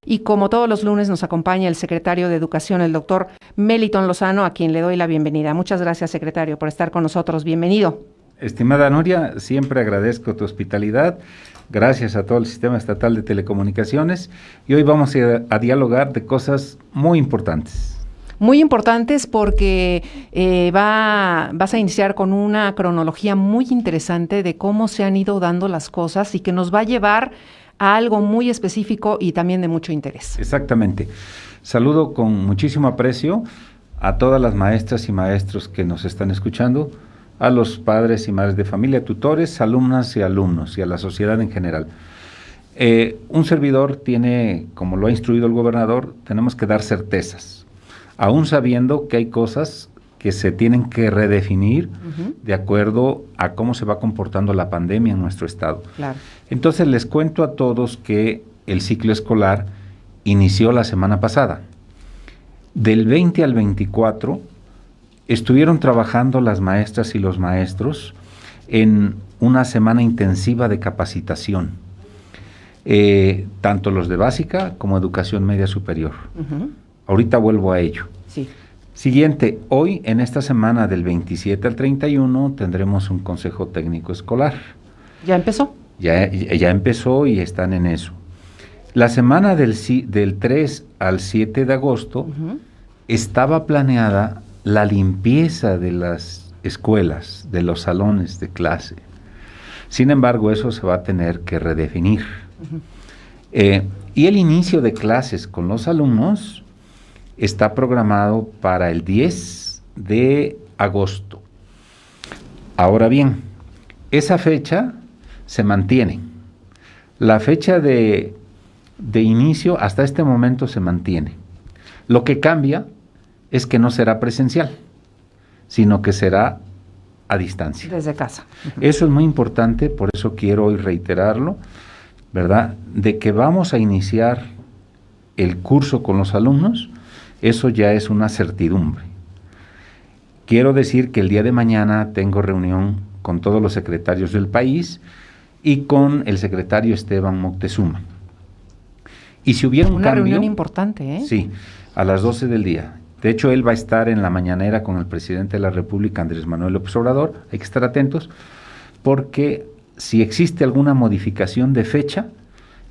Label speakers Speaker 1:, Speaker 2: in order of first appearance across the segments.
Speaker 1: Y como todos los lunes nos acompaña el secretario de Educación, el doctor Melitón Lozano, a quien le doy la bienvenida. Muchas gracias, secretario, por estar con nosotros. Bienvenido.
Speaker 2: Estimada Nuria, siempre agradezco tu hospitalidad. Gracias a todo el Sistema Estatal de Telecomunicaciones. Y hoy vamos a dialogar de cosas muy importantes.
Speaker 1: Muy importantes porque vas a iniciar con una cronología muy interesante de cómo se han ido dando las cosas y que nos va a llevar a algo muy específico y también de mucho interés.
Speaker 2: Exactamente. Saludo con muchísimo aprecio a todas las maestras y maestros que nos están escuchando, a los padres y madres de familia, tutores, alumnas y alumnos, y a la sociedad en general. Un servidor tiene, como lo ha instruido el gobernador, tenemos que dar certezas, aún sabiendo que hay cosas que se tienen que redefinir de acuerdo a cómo se va comportando la pandemia en nuestro estado.
Speaker 1: Claro.
Speaker 2: Entonces les cuento a todos que el ciclo escolar inició la semana pasada. Del 20 al 24 estuvieron trabajando las maestras y los maestros en una semana intensiva de capacitación, tanto los de básica como educación media superior. Ahorita vuelvo a ello.
Speaker 1: Sí.
Speaker 2: Siguiente, hoy en esta semana del 27 al 31 tendremos un consejo técnico escolar.
Speaker 1: ¿Ya empezó?
Speaker 2: Ya empezó y están en eso. La semana del 3 al 7 de agosto estaba planeada la limpieza de las escuelas, de los salones de clase. Sin embargo, eso se va a tener que redefinir. Y el inicio de clases con los alumnos está programado para el 10 de agosto. Ahora bien, esa fecha se mantiene. La fecha de inicio hasta este momento se mantiene. Lo que cambia es que no será presencial, sino que será a distancia.
Speaker 1: Desde casa.
Speaker 2: Eso es muy importante, por eso quiero hoy reiterarlo, ¿verdad? De que vamos a iniciar el curso con los alumnos. Eso ya es una certidumbre. Quiero decir que el día de mañana tengo reunión con todos los secretarios del país y con el secretario Esteban Moctezuma. Y si hubiera un
Speaker 1: una
Speaker 2: cambio...
Speaker 1: reunión importante, ¿eh?
Speaker 2: Sí, a las 12 del día. De hecho, él va a estar en la mañanera con el presidente de la República, Andrés Manuel López Obrador. Hay que estar atentos porque si existe alguna modificación de fecha,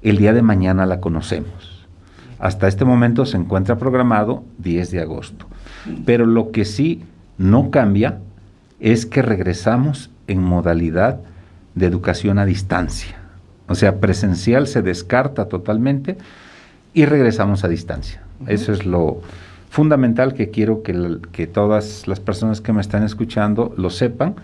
Speaker 2: el día de mañana la conocemos. Hasta este momento se encuentra programado 10 de agosto. Pero lo que sí no cambia es que regresamos en modalidad de educación a distancia. O sea, presencial se descarta totalmente y regresamos a distancia. Eso es lo fundamental que quiero que todas las personas que me están escuchando lo sepan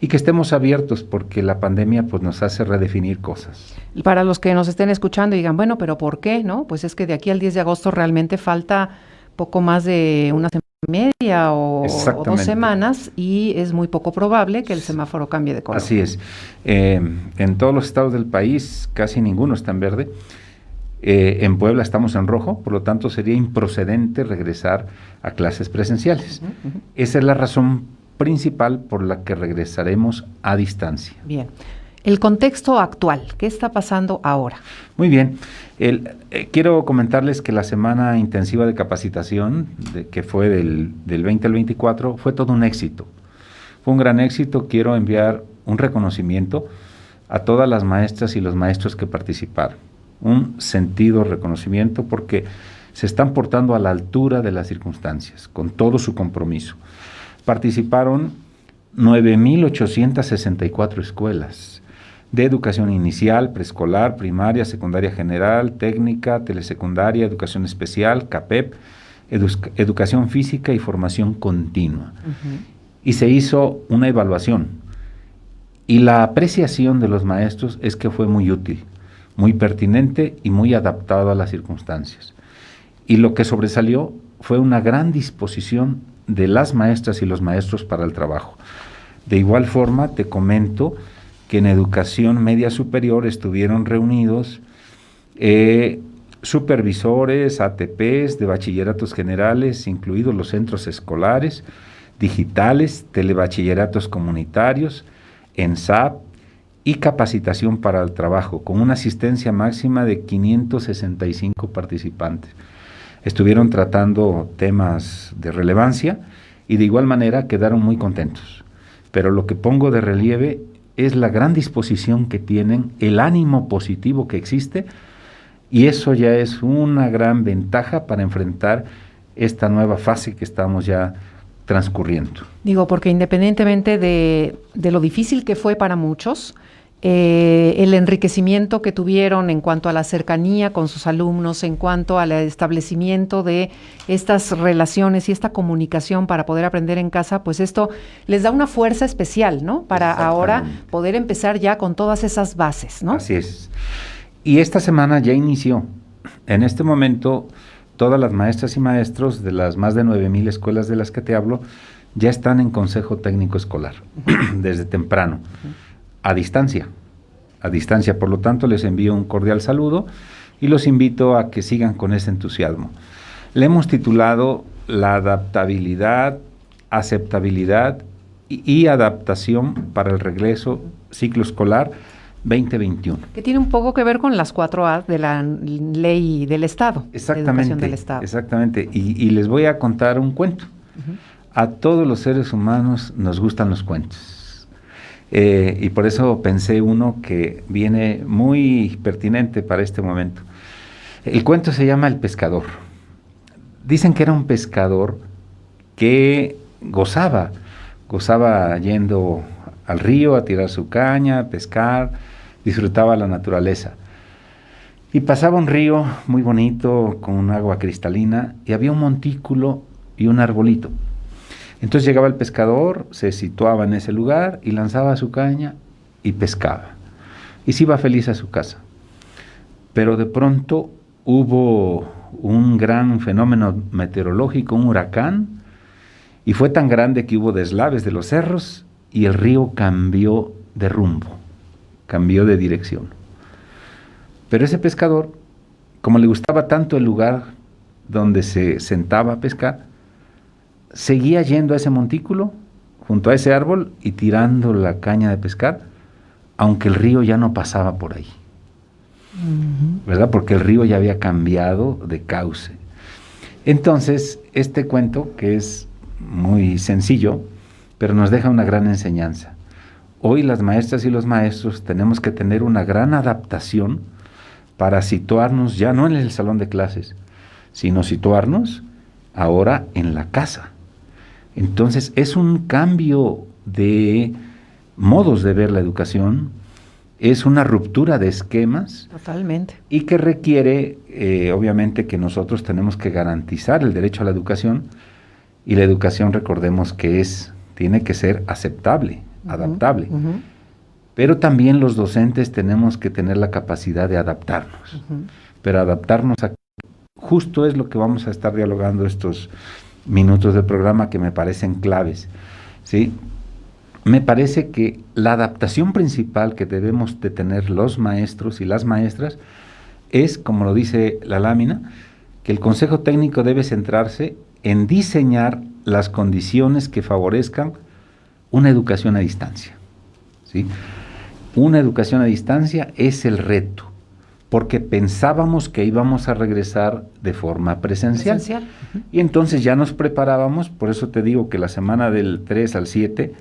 Speaker 2: y que estemos abiertos porque la pandemia pues nos hace redefinir cosas.
Speaker 1: Para los que nos estén escuchando y digan, bueno, pero ¿por qué? ¿No? Pues es que de aquí al 10 de agosto realmente falta poco más de una semana y media o 2 semanas y es muy poco probable que el semáforo cambie de color.
Speaker 2: Así es. En todos los estados del país casi ninguno está en verde. En Puebla estamos en rojo, por lo tanto sería improcedente regresar a clases presenciales. Esa es la razón principal por la que regresaremos a distancia.
Speaker 1: Bien. El contexto actual, ¿qué está pasando ahora?
Speaker 2: Muy bien. Quiero comentarles que la semana intensiva de capacitación, que fue del 20 al 24, fue todo un éxito. Fue un gran éxito. Quiero enviar un reconocimiento a todas las maestras y los maestros que participaron. Un sentido reconocimiento porque se están portando a la altura de las circunstancias, con todo su compromiso. Participaron 9,864 escuelas de educación inicial, preescolar, primaria, secundaria general, técnica, telesecundaria, educación especial, CAPEP, educación física y formación continua. Y se hizo una evaluación. Y la apreciación de los maestros es que fue muy útil, muy pertinente y muy adaptado a las circunstancias. Y lo que sobresalió fue una gran disposición de las maestras y los maestros para el trabajo. De igual forma, te comento que en educación media superior estuvieron reunidos supervisores, ATPs de bachilleratos generales, incluidos los centros escolares, digitales, telebachilleratos comunitarios, ENSAP y capacitación para el trabajo, con una asistencia máxima de 565 participantes. Estuvieron tratando temas de relevancia y de igual manera quedaron muy contentos. Pero lo que pongo de relieve es la gran disposición que tienen, el ánimo positivo que existe, y eso ya es una gran ventaja para enfrentar esta nueva fase que estamos ya transcurriendo.
Speaker 1: Digo, porque independientemente de lo difícil que fue para muchos, el enriquecimiento que tuvieron en cuanto a la cercanía con sus alumnos, en cuanto al establecimiento de estas relaciones y esta comunicación para poder aprender en casa, pues esto les da una fuerza especial, ¿no? Para ahora poder empezar ya con todas esas bases, ¿no?
Speaker 2: Así es. Y esta semana ya inició. En este momento, todas las maestras y maestros de las más de 9,000 escuelas de las que te hablo ya están en consejo técnico escolar, desde temprano. A distancia, por lo tanto les envío un cordial saludo y los invito a que sigan con ese entusiasmo. Le hemos titulado la adaptabilidad, aceptabilidad y adaptación para el regreso ciclo escolar 2021.
Speaker 1: Que tiene un poco que ver con las 4A de la ley del Estado.
Speaker 2: Exactamente,
Speaker 1: de educación del Estado.
Speaker 2: Exactamente. Y les voy a contar un cuento. A todos los seres humanos nos gustan los cuentos. Y por eso pensé uno que viene muy pertinente para este momento. El cuento se llama El pescador. Dicen que era un pescador que gozaba yendo al río a tirar su caña, a pescar, disfrutaba la naturaleza. Y pasaba un río muy bonito con un agua cristalina y había un montículo y un arbolito. Entonces llegaba el pescador, se situaba en ese lugar y lanzaba su caña y pescaba. Y se iba feliz a su casa. Pero de pronto hubo un gran fenómeno meteorológico, un huracán, y fue tan grande que hubo deslaves de los cerros y el río cambió de rumbo, cambió de dirección. Pero ese pescador, como le gustaba tanto el lugar donde se sentaba a pescar, seguía yendo a ese montículo, junto a ese árbol, y tirando la caña de pescar, aunque el río ya no pasaba por ahí. ¿Verdad? Porque el río ya había cambiado de cauce. Entonces, este cuento, que es muy sencillo, pero nos deja una gran enseñanza. Hoy las maestras y los maestros tenemos que tener una gran adaptación para situarnos ya no en el salón de clases, sino situarnos ahora en la casa. Entonces es un cambio de modos de ver la educación, es una ruptura de esquemas.
Speaker 1: Totalmente. Y
Speaker 2: que requiere, obviamente, que nosotros tenemos que garantizar el derecho a la educación, y la educación, recordemos que tiene que ser aceptable, adaptable. Pero también los docentes tenemos que tener la capacidad de adaptarnos. Pero adaptarnos a justo es lo que vamos a estar dialogando estos minutos del programa, que me parecen claves, ¿sí? Me parece que la adaptación principal que debemos de tener los maestros y las maestras es, como lo dice la lámina, que el Consejo Técnico debe centrarse en diseñar las condiciones que favorezcan una educación a distancia, ¿sí? Una educación a distancia es el reto, porque pensábamos que íbamos a regresar de forma presencial. Y entonces ya nos preparábamos, por eso te digo que la semana del 3 al 7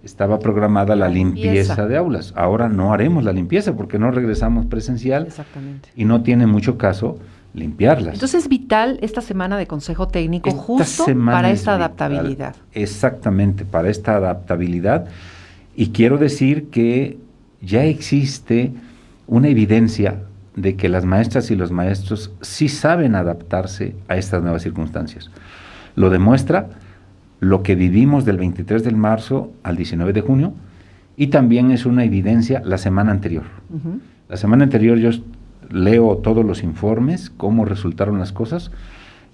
Speaker 2: estaba programada la limpieza de aulas. Ahora no haremos la limpieza porque no regresamos presencial.
Speaker 1: Exactamente.
Speaker 2: Y no tiene mucho caso limpiarlas.
Speaker 1: Entonces es vital esta semana de Consejo Técnico justo para esta adaptabilidad.
Speaker 2: Exactamente, para esta adaptabilidad. Y quiero decir que ya existe una evidencia de que las maestras y los maestros sí saben adaptarse a estas nuevas circunstancias. Lo demuestra lo que vivimos del 23 de marzo al 19 de junio, y también es una evidencia la semana anterior. La semana anterior yo leo todos los informes, cómo resultaron las cosas,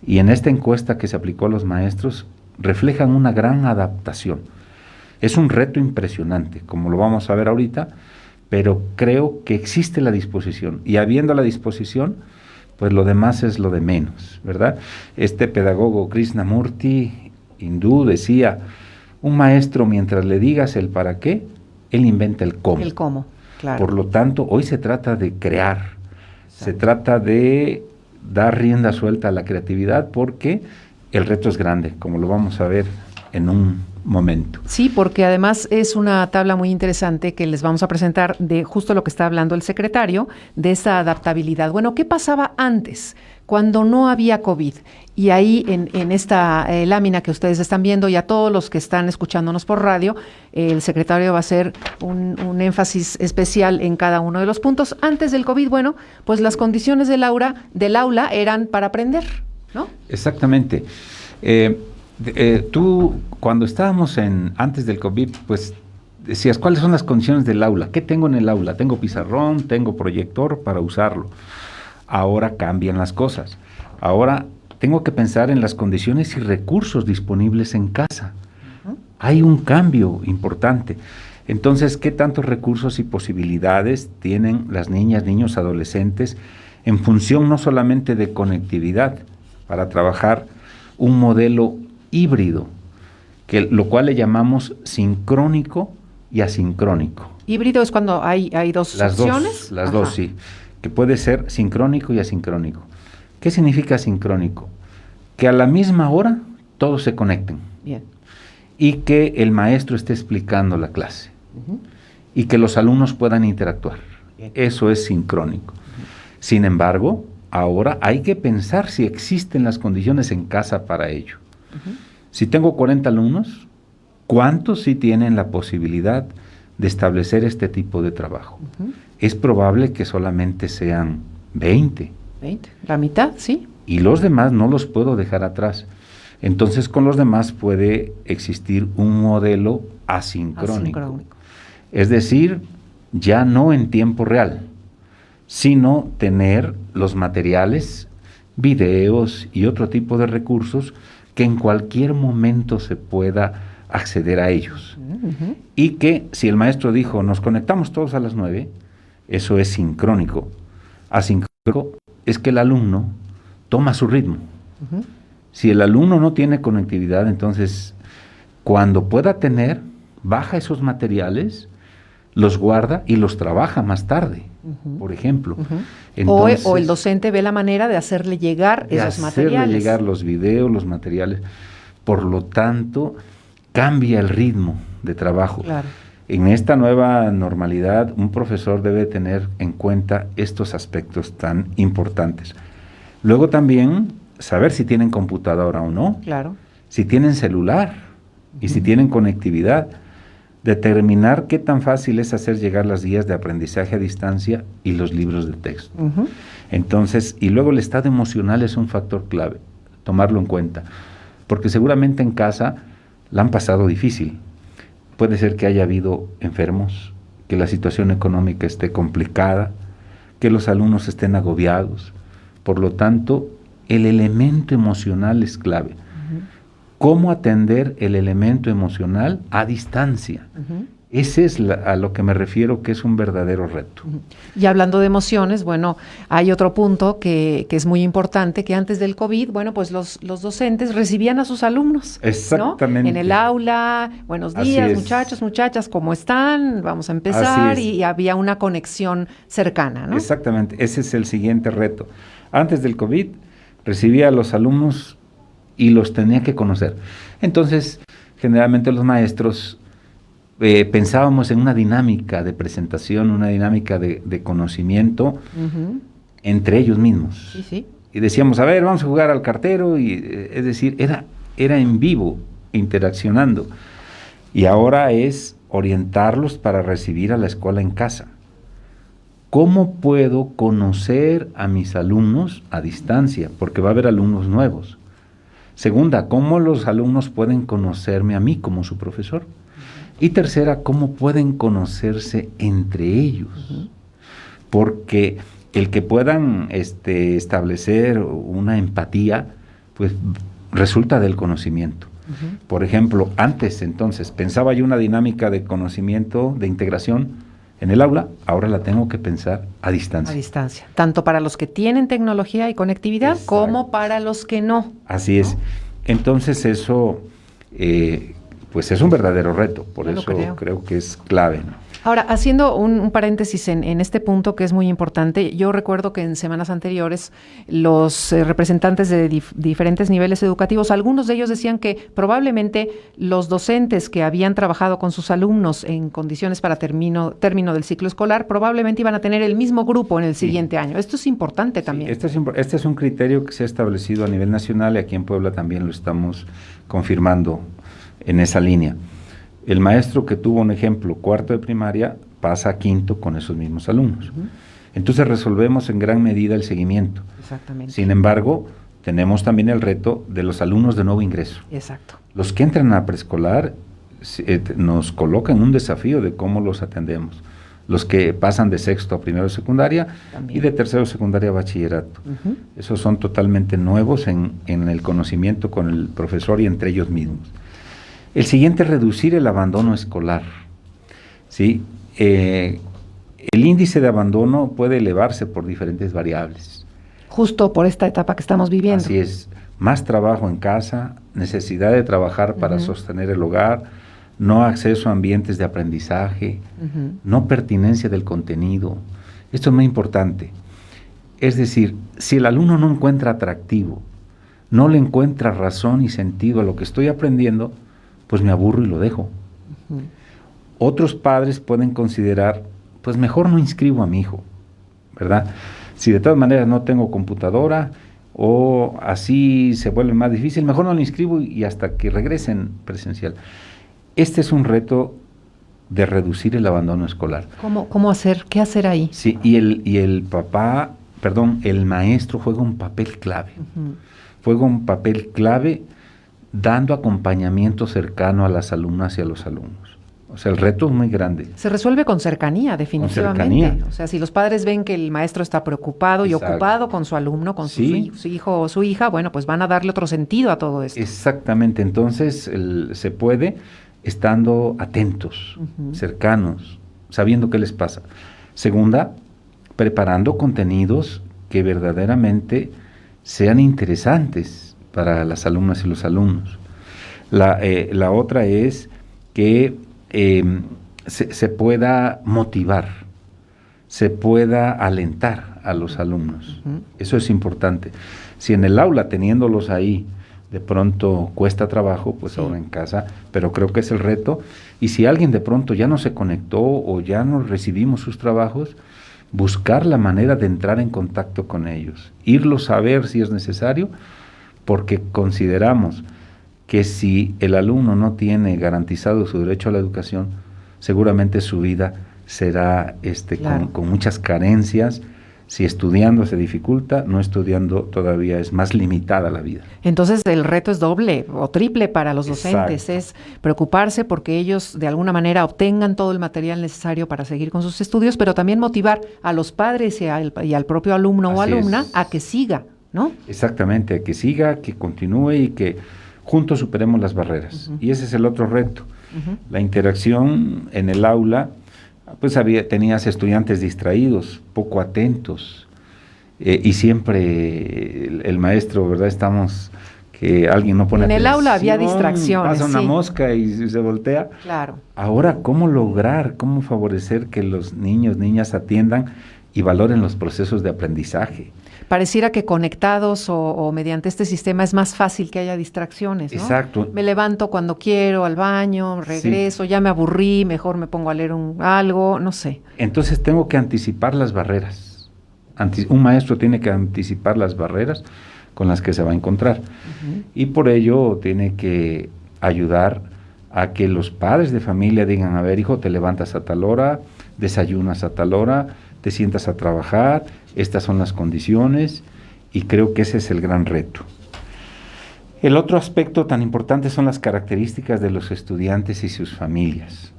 Speaker 2: y en esta encuesta que se aplicó a los maestros reflejan una gran adaptación. Es un reto impresionante, como lo vamos a ver ahorita, pero creo que existe la disposición, y habiendo la disposición, pues lo demás es lo de menos, ¿verdad? Este pedagogo Krishnamurti, hindú, decía, un maestro mientras le digas el para qué, él inventa el cómo.
Speaker 1: El cómo. Claro.
Speaker 2: Por lo tanto, hoy se trata de crear, se trata de dar rienda suelta a la creatividad porque el reto es grande, como lo vamos a ver en un momento.
Speaker 1: Sí, porque además es una tabla muy interesante que les vamos a presentar de justo lo que está hablando el secretario, de esa adaptabilidad. Bueno, ¿qué pasaba antes, cuando no había COVID? Y ahí en esta lámina que ustedes están viendo y a todos los que están escuchándonos por radio, el secretario va a hacer un énfasis especial en cada uno de los puntos. Antes del COVID, bueno, pues las condiciones del aula eran para aprender, ¿no?
Speaker 2: Exactamente. Tú, cuando estábamos antes del COVID, pues decías, ¿cuáles son las condiciones del aula? ¿Qué tengo en el aula? Tengo pizarrón, tengo proyector para usarlo. Ahora cambian las cosas. Ahora tengo que pensar en las condiciones y recursos disponibles en casa. Hay un cambio importante. Entonces, ¿qué tantos recursos y posibilidades tienen las niñas, niños, adolescentes en función no solamente de conectividad para trabajar un modelo híbrido, lo cual le llamamos sincrónico y asincrónico?
Speaker 1: Híbrido es cuando hay dos opciones.
Speaker 2: Las dos, sí. Que puede ser sincrónico y asincrónico. ¿Qué significa sincrónico? Que a la misma hora todos se conecten.
Speaker 1: Bien.
Speaker 2: Y que el maestro esté explicando la clase. Y que los alumnos puedan interactuar. Bien. Eso es sincrónico. Sin embargo, ahora hay que pensar si existen las condiciones en casa para ello. Si tengo 40 alumnos, ¿cuántos sí tienen la posibilidad de establecer este tipo de trabajo? Es probable que solamente sean 20.
Speaker 1: 20, la mitad, sí.
Speaker 2: Y los demás no los puedo dejar atrás. Entonces, con los demás puede existir un modelo asincrónico. Es decir, ya no en tiempo real, sino tener los materiales, videos y otro tipo de recursos que en cualquier momento se pueda acceder a ellos. Y que si el maestro dijo, nos conectamos todos a las 9, eso es sincrónico. Asincrónico es que el alumno toma su ritmo. Si el alumno no tiene conectividad, entonces cuando pueda tener, baja esos materiales, los guarda y los trabaja más tarde, por ejemplo. Entonces,
Speaker 1: o el docente ve la manera de hacerle llegar esos materiales.
Speaker 2: Hacerle llegar los videos, los materiales. Por lo tanto, cambia el ritmo de trabajo.
Speaker 1: Claro.
Speaker 2: En esta nueva normalidad, un profesor debe tener en cuenta estos aspectos tan importantes. Luego también, saber si tienen computadora o no.
Speaker 1: Claro.
Speaker 2: Si tienen celular y si tienen conectividad. Determinar qué tan fácil es hacer llegar las guías de aprendizaje a distancia y los libros de texto. Entonces, y luego el estado emocional es un factor clave, tomarlo en cuenta, porque seguramente en casa la han pasado difícil. Puede ser que haya habido enfermos, que la situación económica esté complicada, que los alumnos estén agobiados. Por lo tanto, el elemento emocional es clave. ¿Cómo atender el elemento emocional a distancia? Ese es a lo que me refiero, que es un verdadero reto.
Speaker 1: Y hablando de emociones, bueno, hay otro punto que es muy importante, que antes del COVID, bueno, pues los docentes recibían a sus alumnos.
Speaker 2: Exactamente.
Speaker 1: ¿No? En el aula, buenos días, muchachos, muchachas, ¿cómo están? Vamos a empezar, y había una conexión cercana, ¿no?
Speaker 2: Exactamente, ese es el siguiente reto. Antes del COVID, recibía a los alumnos y los tenía que conocer. Entonces, generalmente los maestros pensábamos en una dinámica de presentación, una dinámica de conocimiento entre ellos mismos.
Speaker 1: Sí, sí.
Speaker 2: Y decíamos, a ver, vamos a jugar al cartero, y es decir, era en vivo, interaccionando. Y ahora es orientarlos para recibir a la escuela en casa. ¿Cómo puedo conocer a mis alumnos a distancia? Porque va a haber alumnos nuevos. Segunda, ¿cómo los alumnos pueden conocerme a mí como su profesor? Y tercera, ¿cómo pueden conocerse entre ellos? Porque el que puedan establecer una empatía, pues resulta del conocimiento. Por ejemplo, antes entonces pensaba yo una dinámica de conocimiento, de integración en el aula, ahora la tengo que pensar a distancia.
Speaker 1: A distancia, tanto para los que tienen tecnología y conectividad, exacto, como para los que no.
Speaker 2: Así es. Entonces eso, pues es un verdadero reto, por eso creo que es clave, ¿no?
Speaker 1: Ahora, haciendo un paréntesis en este punto que es muy importante, yo recuerdo que en semanas anteriores los representantes de diferentes niveles educativos, algunos de ellos decían que probablemente los docentes que habían trabajado con sus alumnos en condiciones para término del ciclo escolar, probablemente iban a tener el mismo grupo en el siguiente año. Esto es importante también.
Speaker 2: Este es un criterio que se ha establecido a nivel nacional y aquí en Puebla también lo estamos confirmando en esa línea. El maestro que tuvo un ejemplo, cuarto de primaria, pasa a quinto con esos mismos alumnos. Entonces resolvemos en gran medida el seguimiento.
Speaker 1: Exactamente.
Speaker 2: Sin embargo, tenemos también el reto de los alumnos de nuevo ingreso.
Speaker 1: Exacto.
Speaker 2: Los que entran a preescolar nos colocan un desafío de cómo los atendemos. Los que pasan de sexto a primero de secundaria también. Y de tercero de secundaria a bachillerato. Esos son totalmente nuevos en el conocimiento con el profesor y entre ellos mismos. El siguiente es reducir el abandono escolar. ¿Sí? El índice de abandono puede elevarse por diferentes variables.
Speaker 1: Justo por esta etapa que estamos viviendo.
Speaker 2: Así es. Más trabajo en casa, necesidad de trabajar para sostener el hogar, no acceso a ambientes de aprendizaje, no pertinencia del contenido. Esto es muy importante. Es decir, si el alumno no encuentra atractivo, no le encuentra razón y sentido a lo que estoy aprendiendo, pues me aburro y lo dejo. Otros padres pueden considerar, pues mejor no inscribo a mi hijo, ¿verdad? Si de todas maneras no tengo computadora o así se vuelve más difícil, mejor no lo inscribo y hasta que regresen presencial. Este es un reto de reducir el abandono escolar.
Speaker 1: ¿Cómo hacer? ¿Qué hacer ahí?
Speaker 2: Sí, y el maestro juega un papel clave. Juega un papel clave dando acompañamiento cercano a las alumnas y a los alumnos. O sea, el reto es muy grande.
Speaker 1: Se resuelve con cercanía, definitivamente. Con cercanía. O sea, si los padres ven que el maestro está preocupado y ocupado con su alumno, con su hijo o su hija, bueno, pues van a darle otro sentido a todo esto.
Speaker 2: Exactamente. Entonces, se puede estando atentos, cercanos, sabiendo qué les pasa. Segunda, preparando contenidos que verdaderamente sean interesantes para las alumnas y los alumnos. La otra es que se pueda motivar, se pueda alentar a los alumnos. Eso es importante. Si en el aula, teniéndolos ahí, de pronto cuesta trabajo, pues ahora en casa, pero creo que es el reto. Y si alguien de pronto ya no se conectó o ya no recibimos sus trabajos, buscar la manera de entrar en contacto con ellos, irlos a ver si es necesario, porque consideramos que si el alumno no tiene garantizado su derecho a la educación, seguramente su vida será con muchas carencias. Si estudiando se dificulta, no estudiando todavía es más limitada la vida.
Speaker 1: Entonces el reto es doble o triple para los docentes. Es preocuparse porque ellos de alguna manera obtengan todo el material necesario para seguir con sus estudios, pero también motivar a los padres y al propio alumno o alumna a que siga, ¿no?
Speaker 2: Exactamente, a que siga, que continúe y que juntos superemos las barreras. Y ese es el otro reto. La interacción en el aula. Pues tenías estudiantes distraídos, poco atentos, y siempre el maestro, ¿verdad? Estamos, que alguien no pone atención.
Speaker 1: En el aula había distracciones.
Speaker 2: Pasa una mosca y se voltea.
Speaker 1: Claro.
Speaker 2: Ahora, ¿cómo favorecer que los niños, niñas atiendan y valoren los procesos de aprendizaje?
Speaker 1: Pareciera que conectados o mediante este sistema es más fácil que haya distracciones, ¿no?
Speaker 2: Exacto.
Speaker 1: Me levanto cuando quiero al baño, regreso, ya me aburrí, mejor me pongo a leer algo, no sé.
Speaker 2: Entonces tengo que anticipar las barreras. Un maestro tiene que anticipar las barreras con las que se va a encontrar. Y por ello tiene que ayudar a que los padres de familia digan, a ver, hijo, te levantas a tal hora, desayunas a tal hora, te sientas a trabajar, estas son las condiciones, y creo que ese es el gran reto. El otro aspecto tan importante son las características de los estudiantes y sus familias.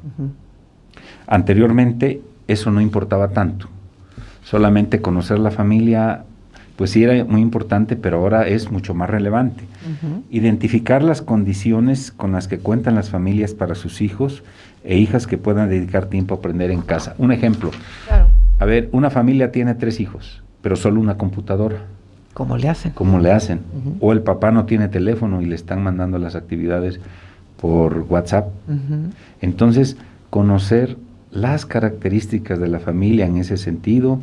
Speaker 2: Anteriormente eso no importaba tanto, solamente conocer la familia, pues sí era muy importante, pero ahora es mucho más relevante. Identificar las condiciones con las que cuentan las familias para sus hijos e hijas que puedan dedicar tiempo a aprender en casa. Un ejemplo.
Speaker 1: Claro.
Speaker 2: A ver, una familia tiene 3 hijos, pero solo una computadora.
Speaker 1: ¿Cómo le hacen?
Speaker 2: ¿Cómo le hacen? O el papá no tiene teléfono y le están mandando las actividades por WhatsApp. Entonces, conocer las características de la familia en ese sentido.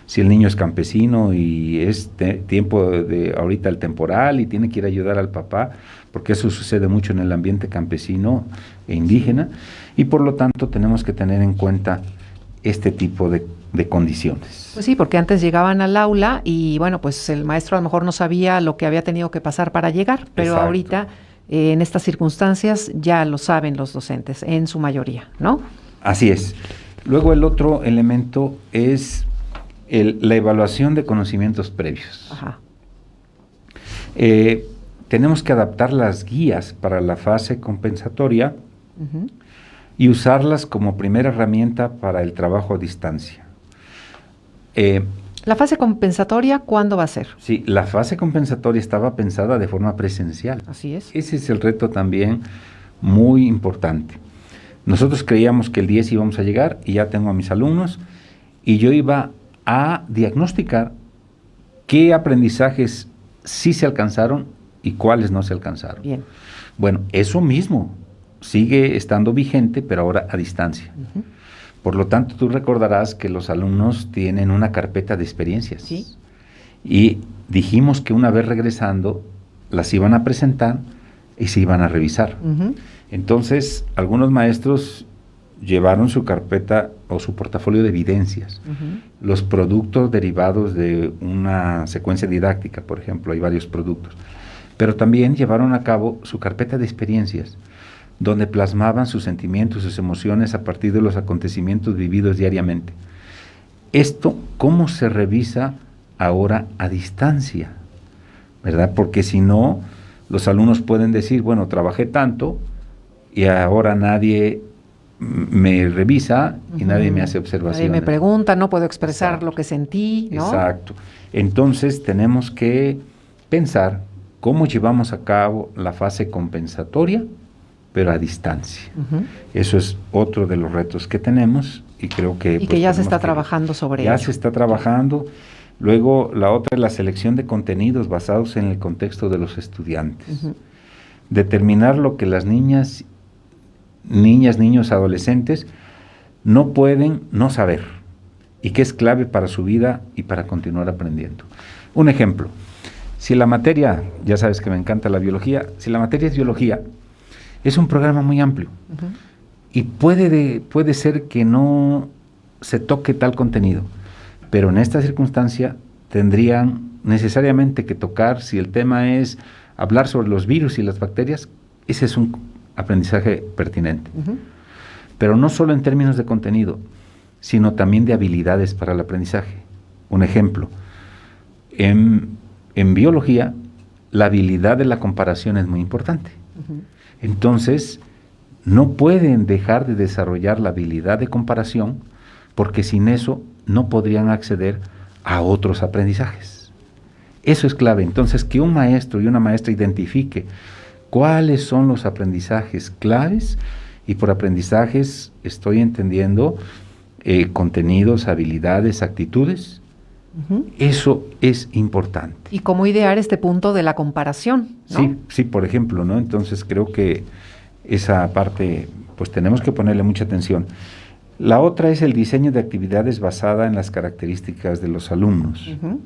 Speaker 2: Si el niño es campesino y es tiempo de ahorita el temporal y tiene que ir a ayudar al papá, porque eso sucede mucho en el ambiente campesino e indígena, y por lo tanto tenemos que tener en cuenta este tipo de condiciones.
Speaker 1: Pues sí, porque antes llegaban al aula y bueno, pues el maestro a lo mejor no sabía lo que había tenido que pasar para llegar, pero
Speaker 2: Exacto.
Speaker 1: ahorita en estas circunstancias ya lo saben los docentes, en su mayoría, ¿no?
Speaker 2: Así es. Luego el otro elemento es la evaluación de conocimientos previos.
Speaker 1: Ajá.
Speaker 2: Tenemos que adaptar las guías para la fase compensatoria
Speaker 1: Uh-huh.
Speaker 2: y usarlas como primera herramienta para el trabajo a distancia.
Speaker 1: ¿La fase compensatoria cuándo va a ser?
Speaker 2: Sí, la fase compensatoria estaba pensada de forma presencial.
Speaker 1: Así es.
Speaker 2: Ese es el reto también muy importante. Nosotros creíamos que el 10 íbamos a llegar y ya tengo a mis alumnos y yo iba a diagnosticar qué aprendizajes sí se alcanzaron y cuáles no se alcanzaron.
Speaker 1: Bien.
Speaker 2: Bueno, eso mismo sigue estando vigente, pero ahora a distancia.
Speaker 1: Uh-huh.
Speaker 2: Por lo tanto, tú recordarás que los alumnos tienen una carpeta de experiencias.
Speaker 1: Sí.
Speaker 2: Y dijimos que una vez regresando, las iban a presentar y se iban a revisar.
Speaker 1: Uh-huh.
Speaker 2: Entonces, algunos maestros llevaron su carpeta o su portafolio de evidencias,
Speaker 1: Uh-huh.
Speaker 2: los productos derivados de una secuencia didáctica, por ejemplo, hay varios productos, pero también llevaron a cabo su carpeta de experiencias, donde plasmaban sus sentimientos, sus emociones a partir de los acontecimientos vividos diariamente. Esto, ¿cómo se revisa ahora a distancia? ¿Verdad? Porque si no, los alumnos pueden decir, bueno, trabajé tanto y ahora nadie me revisa y
Speaker 1: Uh-huh.
Speaker 2: nadie me hace observaciones.
Speaker 1: Nadie me pregunta, no puedo expresar
Speaker 2: Exacto.
Speaker 1: lo que sentí, ¿no?
Speaker 2: Exacto. Entonces tenemos que pensar cómo llevamos a cabo la fase compensatoria, pero a distancia.
Speaker 1: Uh-huh.
Speaker 2: Eso es otro de los retos que tenemos y creo que...
Speaker 1: Y que ya se está trabajando sobre ello.
Speaker 2: Ya se está trabajando. Luego la otra es la selección de contenidos basados en el contexto de los estudiantes.
Speaker 1: Uh-huh.
Speaker 2: Determinar lo que las niñas, niños, adolescentes no pueden no saber y que es clave para su vida y para continuar aprendiendo. Un ejemplo, si la materia, ya sabes que me encanta la biología, si la materia es biología, es un programa muy amplio
Speaker 1: Uh-huh.
Speaker 2: y puede ser que no se toque tal contenido, pero en esta circunstancia tendrían necesariamente que tocar, si el tema es hablar sobre los virus y las bacterias, ese es un aprendizaje pertinente.
Speaker 1: Uh-huh.
Speaker 2: Pero no solo en términos de contenido, sino también de habilidades para el aprendizaje. Un ejemplo, en biología, la habilidad de la comparación es muy importante.
Speaker 1: Uh-huh.
Speaker 2: Entonces, no pueden dejar de desarrollar la habilidad de comparación, porque sin eso no podrían acceder a otros aprendizajes. Eso es clave. Entonces, que un maestro y una maestra identifique cuáles son los aprendizajes claves, y por aprendizajes estoy entendiendo contenidos, habilidades, actitudes.
Speaker 1: Uh-huh.
Speaker 2: Eso es importante.
Speaker 1: Y cómo idear este punto de la comparación, ¿no?
Speaker 2: Sí, por ejemplo, ¿no? Entonces creo que esa parte, pues tenemos que ponerle mucha atención. La otra es el diseño de actividades basada en las características de los alumnos.
Speaker 1: Uh-huh.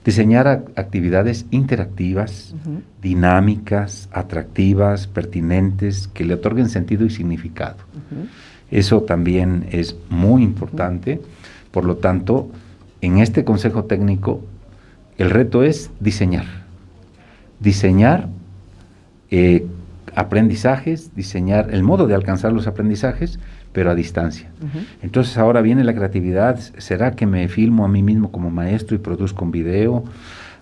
Speaker 2: Diseñar actividades interactivas,
Speaker 1: Uh-huh.
Speaker 2: dinámicas, atractivas, pertinentes, que le otorguen sentido y significado.
Speaker 1: Uh-huh.
Speaker 2: Eso también es muy importante. Por lo tanto, en este consejo técnico, el reto es diseñar. Diseñar aprendizajes, diseñar el modo de alcanzar los aprendizajes, pero a distancia.
Speaker 1: Uh-huh.
Speaker 2: Entonces ahora viene la creatividad. ¿Será que me filmo a mí mismo como maestro y produzco un video?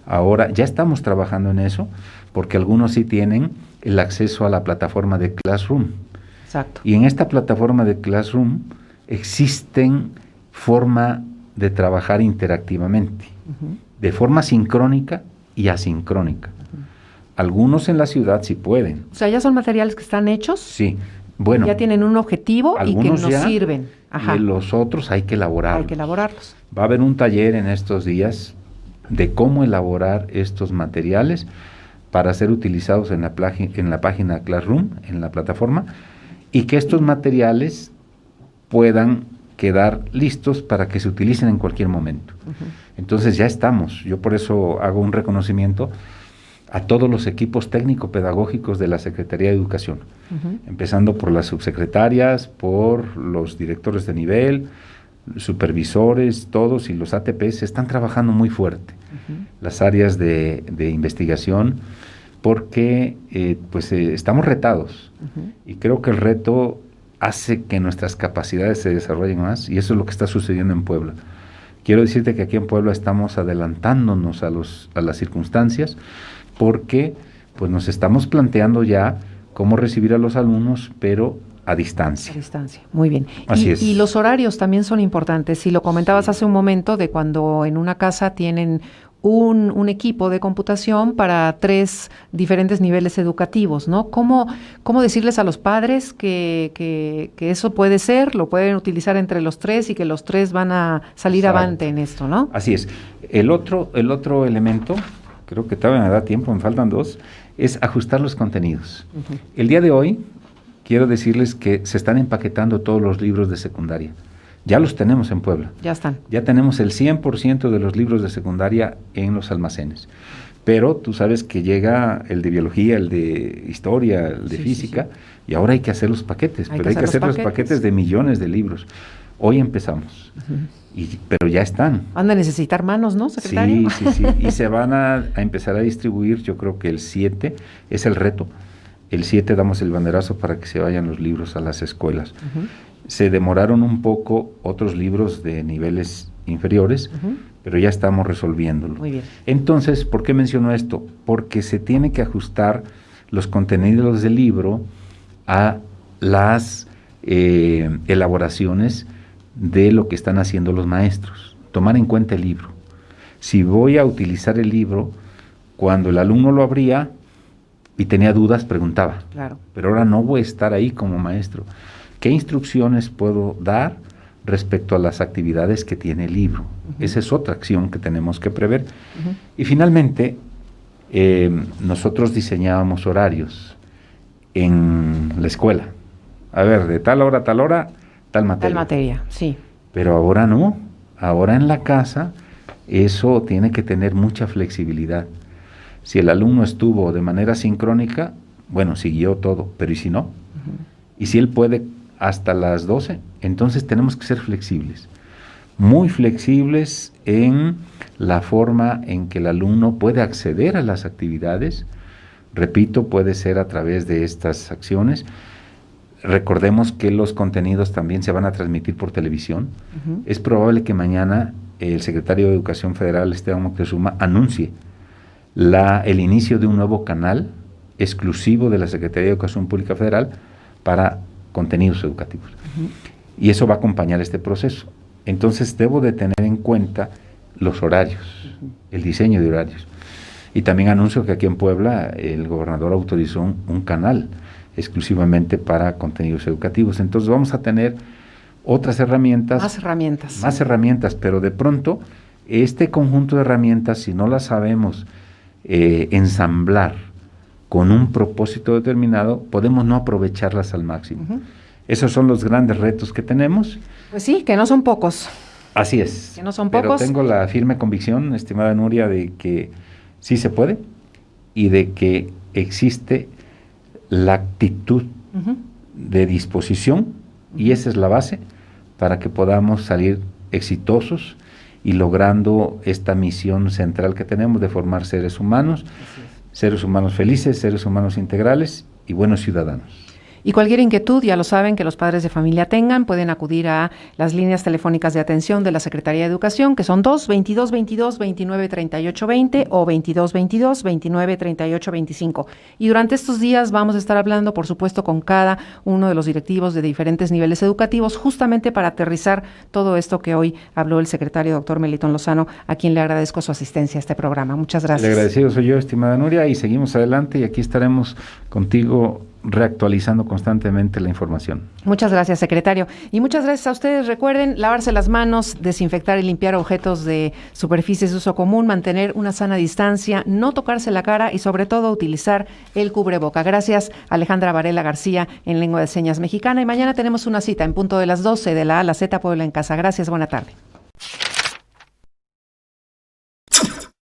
Speaker 2: Ahora ya estamos trabajando en eso, porque algunos sí tienen el acceso a la plataforma de Classroom.
Speaker 1: Exacto.
Speaker 2: Y en esta plataforma de Classroom existen forma de trabajar interactivamente,
Speaker 1: Uh-huh.
Speaker 2: de forma sincrónica y asincrónica.
Speaker 1: Uh-huh.
Speaker 2: Algunos en la ciudad sí pueden.
Speaker 1: O sea, ya son materiales que están hechos,
Speaker 2: Sí, bueno,
Speaker 1: ya tienen un objetivo y que
Speaker 2: algunos
Speaker 1: nos
Speaker 2: ya,
Speaker 1: sirven. Ajá.
Speaker 2: y los otros hay que elaborarlos.
Speaker 1: Hay que elaborarlos.
Speaker 2: Va a haber un taller en estos días de cómo elaborar estos materiales para ser utilizados en la página Classroom, en la plataforma, y que estos materiales puedan quedar listos para que se utilicen en cualquier momento. Entonces ya estamos. Yo por eso hago un reconocimiento a todos los equipos técnico-pedagógicos de la Secretaría de Educación, empezando por las subsecretarias, por los directores de nivel, supervisores, todos, y los ATPs están trabajando muy fuerte. Las áreas de investigación, porque estamos retados, y creo que el reto hace que nuestras capacidades se desarrollen más, y eso es lo que está sucediendo en Puebla. Quiero decirte que aquí en Puebla estamos adelantándonos a las circunstancias, porque pues nos estamos planteando ya cómo recibir a los alumnos, pero a distancia.
Speaker 1: A distancia, muy bien.
Speaker 2: Así es.
Speaker 1: Y los horarios también son importantes. Si lo comentabas hace un momento de cuando en una casa tienen un equipo de computación para 3 diferentes niveles educativos, ¿no? ¿Cómo decirles a los padres que eso puede ser, lo pueden utilizar entre los 3 y que los 3 van a salir avante en esto, ¿no?
Speaker 2: Así es. El otro elemento, creo que todavía me da tiempo, me faltan 2, es ajustar los contenidos. El día de hoy, quiero decirles que se están empaquetando todos los libros de secundaria. Ya los tenemos en Puebla.
Speaker 1: Ya están.
Speaker 2: Ya tenemos el 100% de los libros de secundaria en los almacenes. Pero tú sabes que llega el de biología, el de historia, el de física, y ahora hay que hacer los paquetes. Pero hay que hacer los paquetes de millones de libros. Hoy empezamos. Pero ya están.
Speaker 1: Van a necesitar manos, ¿no, secretario?
Speaker 2: Sí. Y se van a empezar a distribuir, yo creo que el 7 es el reto. El 7 damos el banderazo para que se vayan los libros a las escuelas. Se demoraron un poco otros libros de niveles inferiores, pero ya estamos resolviéndolo.
Speaker 1: Muy bien.
Speaker 2: Entonces, ¿por qué menciono esto? Porque se tiene que ajustar los contenidos del libro a las elaboraciones de lo que están haciendo los maestros. Tomar en cuenta el libro. Si voy a utilizar el libro, cuando el alumno lo abría y tenía dudas, preguntaba.
Speaker 1: Claro.
Speaker 2: Pero ahora no voy a estar ahí como maestro. ¿Qué instrucciones puedo dar respecto a las actividades que tiene el libro? Esa es otra acción que tenemos que prever. Y finalmente, nosotros diseñábamos horarios en la escuela. A ver, de tal hora a tal hora, tal materia.
Speaker 1: Tal materia, sí.
Speaker 2: Pero ahora no. Ahora en la casa eso tiene que tener mucha flexibilidad. Si el alumno estuvo de manera sincrónica, bueno, siguió todo, pero ¿y si no? Y si él puede hasta las 12, entonces tenemos que ser flexibles, muy flexibles en la forma en que el alumno puede acceder a las actividades. Repito, puede ser a través de estas acciones. Recordemos que los contenidos también se van a transmitir por televisión. Es probable que mañana el secretario de Educación Federal, Esteban Moctezuma, anuncie el inicio de un nuevo canal exclusivo de la Secretaría de Educación Pública Federal para contenidos educativos. Y eso va a acompañar este proceso. Entonces debo de tener en cuenta los horarios, el diseño de horarios. Y también anuncio que aquí en Puebla el gobernador autorizó un canal exclusivamente para contenidos educativos. Entonces vamos a tener otras herramientas. Más herramientas, pero de pronto este conjunto de herramientas, si no las sabemos ensamblar con un propósito determinado, podemos no aprovecharlas al máximo. Esos son los grandes retos que tenemos.
Speaker 1: Pues sí, que no son pocos.
Speaker 2: Así es.
Speaker 1: Que no son pocos.
Speaker 2: Pero tengo la firme convicción, estimada Nuria, de que sí se puede y de que existe la actitud de disposición, y esa es la base para que podamos salir exitosos y logrando esta misión central que tenemos de formar seres humanos felices, seres humanos integrales y buenos ciudadanos.
Speaker 1: Y cualquier inquietud, ya lo saben, que los padres de familia tengan, pueden acudir a las líneas telefónicas de atención de la Secretaría de Educación, que son 2222-293820 o 2222-293825. Y durante estos días vamos a estar hablando, por supuesto, con cada uno de los directivos de diferentes niveles educativos, justamente para aterrizar todo esto que hoy habló el secretario doctor Melitón Lozano, a quien le agradezco su asistencia a este programa. Muchas gracias.
Speaker 2: El agradecido soy yo, estimada Nuria, y seguimos adelante, y aquí estaremos contigo reactualizando constantemente la información.
Speaker 1: Muchas gracias, secretario. Y muchas gracias a ustedes. Recuerden lavarse las manos, desinfectar y limpiar objetos de superficies de uso común, mantener una sana distancia, no tocarse la cara y sobre todo utilizar el cubreboca. Gracias, Alejandra Varela García, en Lengua de Señas Mexicana. Y mañana tenemos una cita en punto de las 12 de la A a la Z, Puebla en Casa. Gracias, buena tarde.